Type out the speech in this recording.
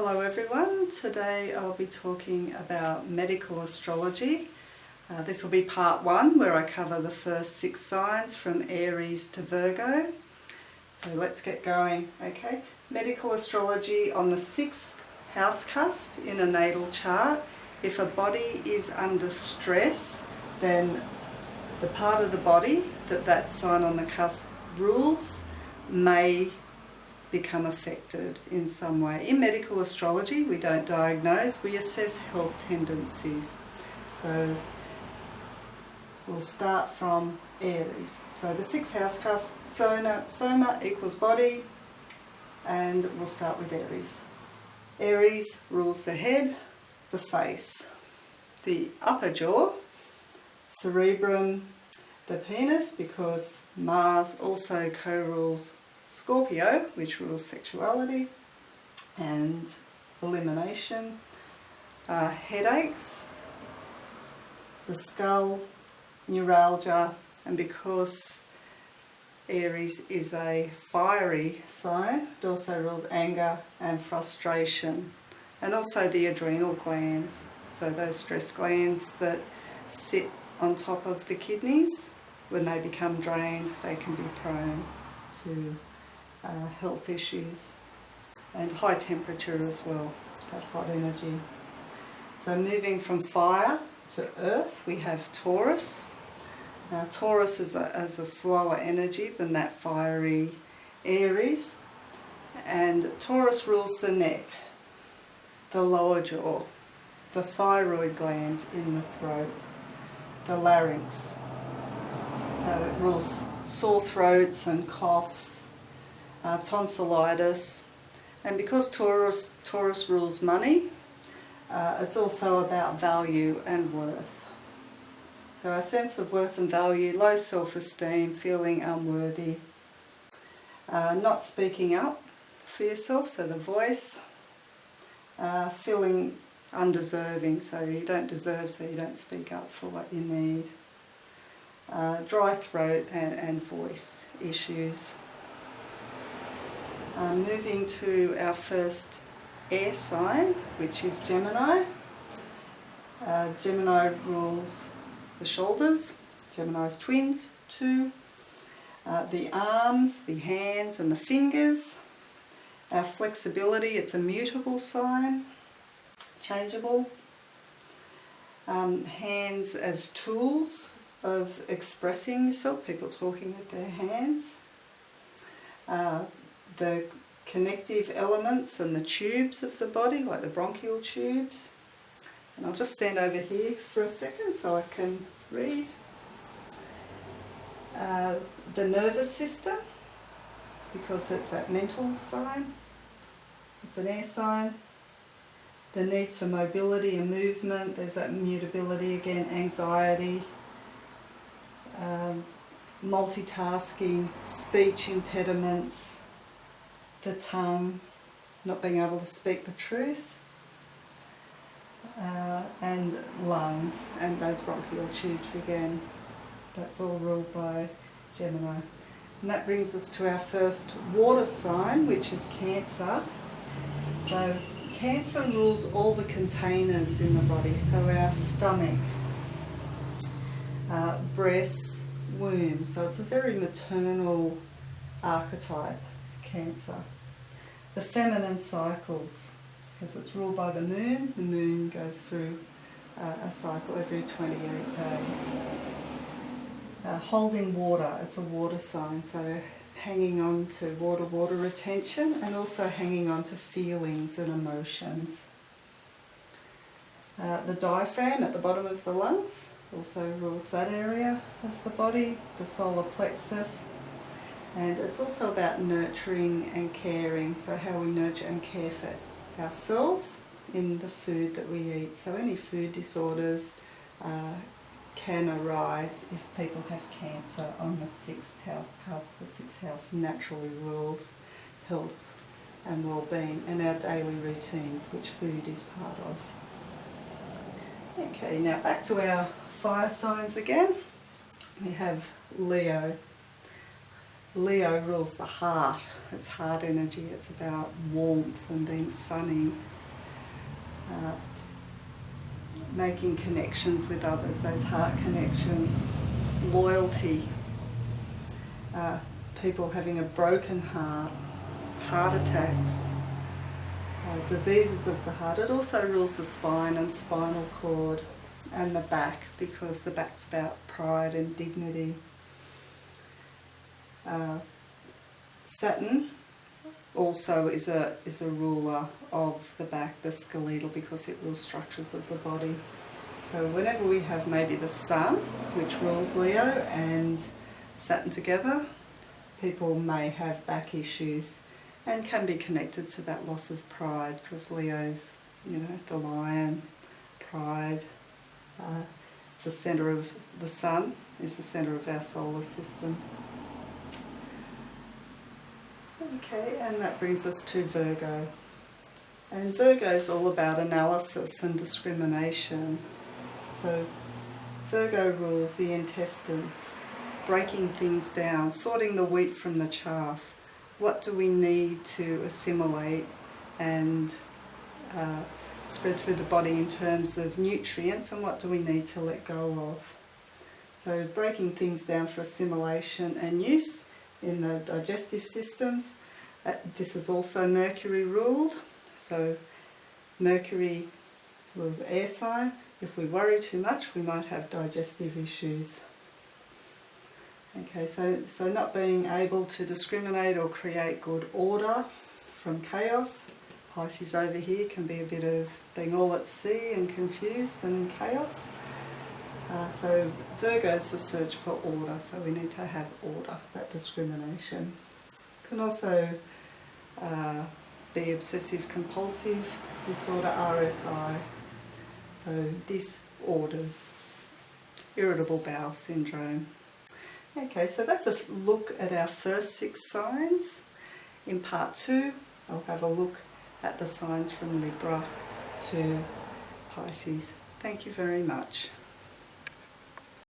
Hello everyone, today I'll be talking about medical astrology. This will be part one where I cover the first 6 signs from Aries to Virgo. So let's get going. Okay, medical astrology on the 6th house cusp in a natal chart. If a body is under stress, then the part of the body that sign on the cusp rules may become affected in some way. In medical astrology, we don't diagnose, we assess health tendencies. So we'll start from Aries. So the 6th house cusp, soma equals body, and we'll start with Aries. Aries rules the head, the face, the upper jaw, cerebrum, the penis, because Mars also co-rules Scorpio, which rules sexuality and elimination, headaches, the skull, neuralgia, and because Aries is a fiery sign, it also rules anger and frustration, and also the adrenal glands, so those stress glands that sit on top of the kidneys. When they become drained, they can be prone to health issues, and high temperature as well, that hot energy. So moving from fire to earth, we have Taurus. Now Taurus is a slower energy than that fiery Aries, and Taurus rules the neck, the lower jaw, the thyroid gland in the throat, the larynx. So it rules sore throats and coughs, tonsillitis, and because Taurus rules money, it's also about value and worth. So our sense of worth and value, low self-esteem, feeling unworthy, not speaking up for yourself, so the voice, feeling undeserving, so you don't deserve, so you don't speak up for what you need, dry throat and voice issues. Moving to our first air sign, which is Gemini. Gemini rules the shoulders. Gemini's twins, 2. The arms, the hands and the fingers. Our flexibility, it's a mutable sign, changeable. Hands as tools of expressing yourself, people talking with their hands. The connective elements and the tubes of the body, like the bronchial tubes. And I'll just stand over here for a second so I can read. The nervous system, because it's that mental sign. It's an air sign. The need for mobility and movement, there's that mutability again, anxiety, multitasking, speech impediments, the tongue, not being able to speak the truth, and lungs, and those bronchial tubes again. That's all ruled by Gemini. And that brings us to our first water sign, which is Cancer. So Cancer rules all the containers in the body, so our stomach, breasts, womb. So it's a very maternal archetype, Cancer. The feminine cycles, because it's ruled by the moon. The moon goes through a cycle every 28 days. Holding water, it's a water sign, so hanging on to water retention, and also hanging on to feelings and emotions. The diaphragm at the bottom of the lungs also rules that area of the body, the solar plexus. And it's also about nurturing and caring, so how we nurture and care for ourselves in the food that we eat. So any food disorders can arise if people have Cancer on the 6th house cusp. The 6th house naturally rules health and well-being and our daily routines, which food is part of. Okay, now back to our fire signs again. We have Leo. Leo rules the heart. It's heart energy. It's about warmth and being sunny. Making connections with others, those heart connections. Loyalty. People having a broken heart. Heart attacks. Diseases of the heart. It also rules the spine and spinal cord and the back, because the back's about pride and dignity. Saturn also is a ruler of the back, the skeletal, because it rules structures of the body. So whenever we have maybe the Sun, which rules Leo, and Saturn together, people may have back issues and can be connected to that loss of pride, because Leo's, the lion, pride. It's the centre of the Sun, is the centre of our solar system. Okay, and that brings us to Virgo. And Virgo is all about analysis and discrimination. So Virgo rules the intestines, breaking things down, sorting the wheat from the chaff. What do we need to assimilate and spread through the body in terms of nutrients, and what do we need to let go of? So breaking things down for assimilation and use in the digestive systems. This is also Mercury ruled. So Mercury rules air sign. If we worry too much, we might have digestive issues. Okay, so not being able to discriminate or create good order from chaos. Pisces over here can be a bit of being all at sea and confused and in chaos. So Virgo is the search for order, so we need to have order, that discrimination. Can also be obsessive compulsive disorder, RSI, so disorders, irritable bowel syndrome. Okay, so that's a look at our first 6 signs. In part 2, I'll have a look at the signs from Libra to Pisces. Thank you very much.